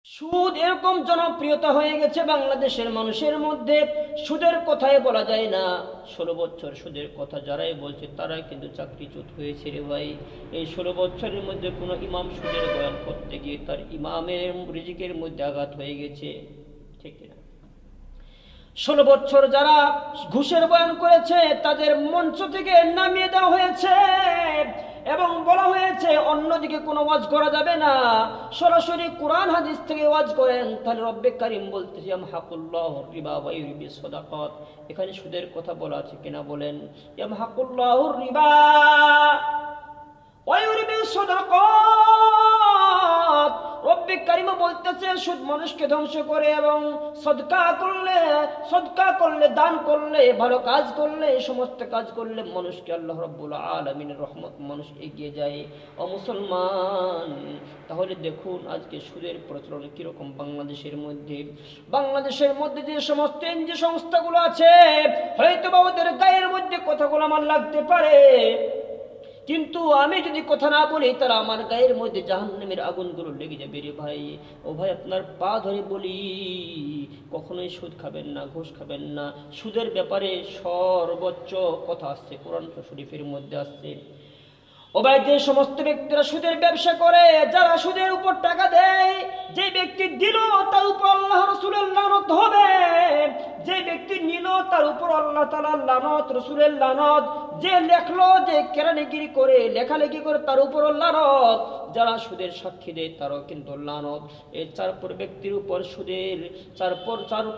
সুদ এরকম জনপ্রিয়তা হয়ে গেছে বাংলাদেশের মানুষের মধ্যে, সুদের কথাই বলা যায় না। 16 বছর সুদের কথা যারাই বলছে তারাই কিন্তু চাকরিচ্যুত হয়েছে রে ভাই। এই 16 বছরের মধ্যে কোনো ইমাম সুদের বয়ান করতে গিয়ে তার ইমামের রিজিকের মধ্যে আঘাত হয়ে গেছে, ঠিক না? 16 বছর যারা ঘুষের বয়ান করেছে তাদের মঞ্চ থেকে নামিয়ে দেওয়া হয়েছে এবং বলা হয়েছে অন্যদিকে কোনো ওয়াজ করা যাবে না, সরাসরি কোরআন হাদিস থেকে ওয়াজ করেন। তাহলে রব্বে কারিম বলতেছে ইয়ামহাকুল্লাহুর রিবা ওয়া ইউরবিস সাদাকাত, এখানে সুদের কথা বলা আছে কিনা বলেন? ইয়ামহাকুল্লাহুর রিবা ওয়া ইউরবিস সাদাকাত, রব্বে কারিম বলতেছে সুদ মানুষকে ধ্বংস করে এবং সদকা করলে দান করলে ভালো কাজ করলে সমস্ত কাজ করলে মানুষকে আল্লাহ রাব্বুল আলামিনের রহমত মানুষ এগিয়ে যায়। ও মুসলমান, তাহলে দেখুন আজকে সুদের প্রচলন কিরকম বাংলাদেশের মধ্যে যে সমস্ত এনজি সংস্থাগুলো আছে, হয়তো বা ওদের গায়ের মধ্যে কথাগুলো আমার লাগতে পারে, কিন্তু আমি যদি কথা না বলি তারা আমার গায়ের মধ্যে জাহান্নামের আগুনগুলো লেগে যাবে রে ভাই। ও ভাই, আপনার পা ধরে বলি, কখনোই সুদ খাবেন না, ঘুষ খাবেন না। সুদের ব্যাপারে সর্বোচ্চ কথা আসছে কোরআন শরীফের মধ্যে আসছে। ও ভাই, যে সমস্ত ব্যক্তিরা সুদের ব্যবসা করে, যারা সুদের উপর টাকা দেয়, যে ব্যক্তি দিল তার উপর আল্লাহ রাসূলের লানত হবে, যে ব্যক্তি নিল তার উপর আল্লাহ তাআলার লানত, রাসূলের লানত, যে লেখলো, যে কেরানিগিরি করে লেখালেখি করে তার উপর লানত, যারা সুদের সাক্ষী দেয় তারও কিন্তু লানত। এই চার ব্যক্তির উপর সুদের চার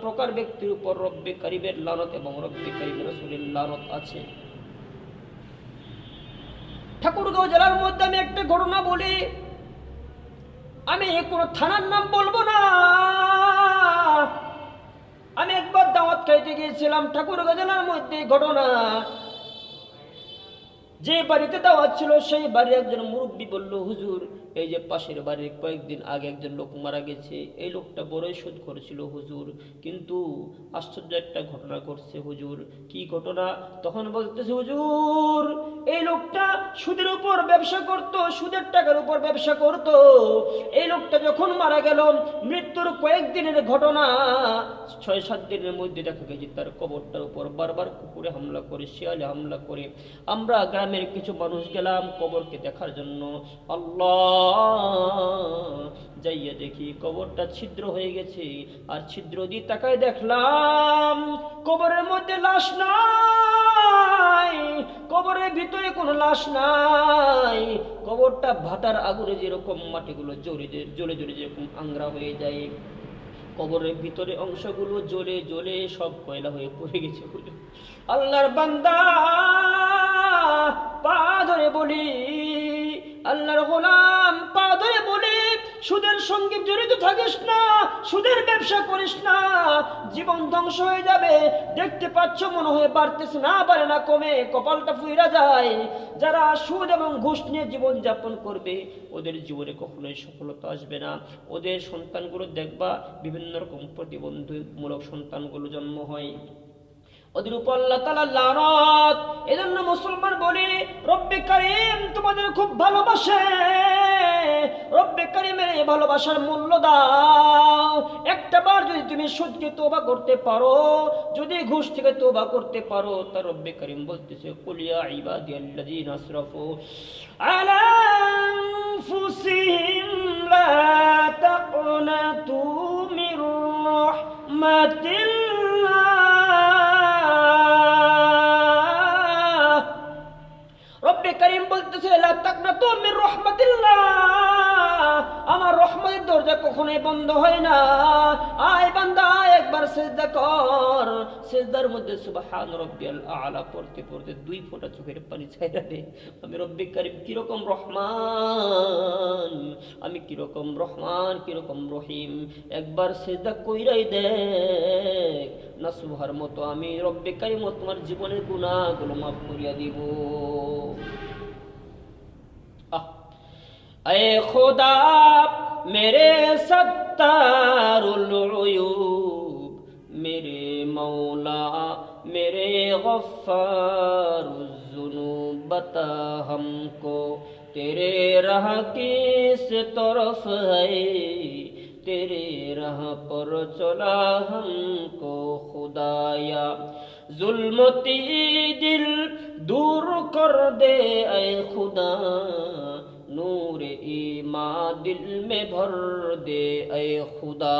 প্রকার ব্যক্তির উপর রব্বে কারিমের লানত এবং রব্বে কারিমের রাসূলের লানত আছে। ঠাকুরগাঁও জেলার মধ্যে আমি একটা ঘটনা বলি, আমি কোনো থানার নাম বলবো না। আমি একবার দাওয়াত খাইতে গিয়েছিলাম ঠাকুরগাঁও জেলার মধ্যে ঘটনা। যে বাড়িতে দাওয়াত ছিল সেই বাড়ির একজন মুরব্বী বলল, হুজুর, এই যে পাশের বাড়ির কয়েকদিন আগে একজন লোক মারা গেছে, এই লোকটা বড়ই সুদ করেছিল হুজুর, কিন্তু আশ্চর্য একটা ঘটনা ঘটছে হুজুর। কি ঘটনা? তখন বলতেছে, হুজুর, এই লোকটা সুদের উপর ব্যবসা করত, সুদের টাকার উপর ব্যবসা করত। এই লোকটা যখন মারা গেল, মৃত্যুর কয়েকদিনের ঘটনা, 6-7 দিনের মধ্যে দেখা গেছে তার কবরটার উপর বারবার কুকুরে হামলা করে, শিয়ালে হামলা করে। আমরা গ্রামের কিছু মানুষ গেলাম কবরকে দেখার জন্য। আল্লাহ, যাইয়া দেখি কবরটা ছিদ্র হয়ে গেছে, আর ছিদ্র দিয়ে তাকায় দেখলাম কবরের মধ্যে লাশ নাই, কবরের ভিতরে কোনো লাশ নাই। কবরটা ভাটার আগুনে যেরকম মাটিগুলো জ্বলে যেরকম আংরা হয়ে যায়, কবরের ভিতরে অংশগুলো জ্বলে জ্বলে সব কয়লা হয়ে পড়ে গেছে। আল্লাহর বান্দা, পা ধরে বলি, আল্লাহর গোলাম, পা ধরে বলি, সুদের সঙ্গে জড়িত থাকিস না, সুদের ব্যবসা করিস না, জীবন ধ্বংস হয়ে যাবে। দেখতে পাচ্ছ মনে হয় বাড়তেছে না, বাড়ে না, কমে, কপালটা ফুইরা যায়। যারা সুদ এবং ঘুষ নিয়ে জীবন যাপন করবে ওদের জীবনে কখনোই সফলতা আসবে না। ওদের সন্তানগুলো দেখবা বিভিন্ন রকম প্রতিবন্ধীমূলক সন্তানগুলো জন্ম হয়, ওদের উপর আল্লাহ তাআলা লানত। এজন্য মুসলমান বলি, রব্বে কারীম তোমাদের খুব ভালোবাসে, রব্বে কারীমের এই ভালোবাসার মূল্য দাও। একটা বার যদি তুমি সুদকে তওবা করতে পারো, যদি ঘুষ থেকে তওবা করতে পারো, তার রব্বে কারীম বলতেছে, কুল ইয়া ইবাদিয়াল্লাযীনা আসরাফু আলা আনফুসিহিম লা তাকনাতু মির রাহমাতিল্লাহ। রব্বে কারীম বলতেছে, লা তাকনাতু মির রাহমাতিল্লাহ, আমার রহমতের দরজা কখনোই বন্ধ হয় না। আয় বান্দা, একবার সিজদা কর, সিজদার মধ্যে সুবহান রাব্বিয়াল আলা পড়তে পড়তে 2 ফোঁটা চোখের পানি ছাইরা দে। আমি রব্বে কারীম কিরকম রহমান, আমি কিরকম রহমান, কিরকম রহিম, একবার সিজদা কইরাই দেখ না, সুবহার মতো আমি রব্বে কারীম তোমার জীবনের গুনাহগুলো মাফ করিয়া দিব। اے خدا میرے ستار العیوب، میرے مولا میرے غفار الذنوب، بتا ہم کو तेरे राह किस तरफ है, तेरे राह पर चला हमको खुदाया जुल्मती दिल दूर कर दे ऐ खुदा नूर ईमान दिल में भर दे ऐ खुदा।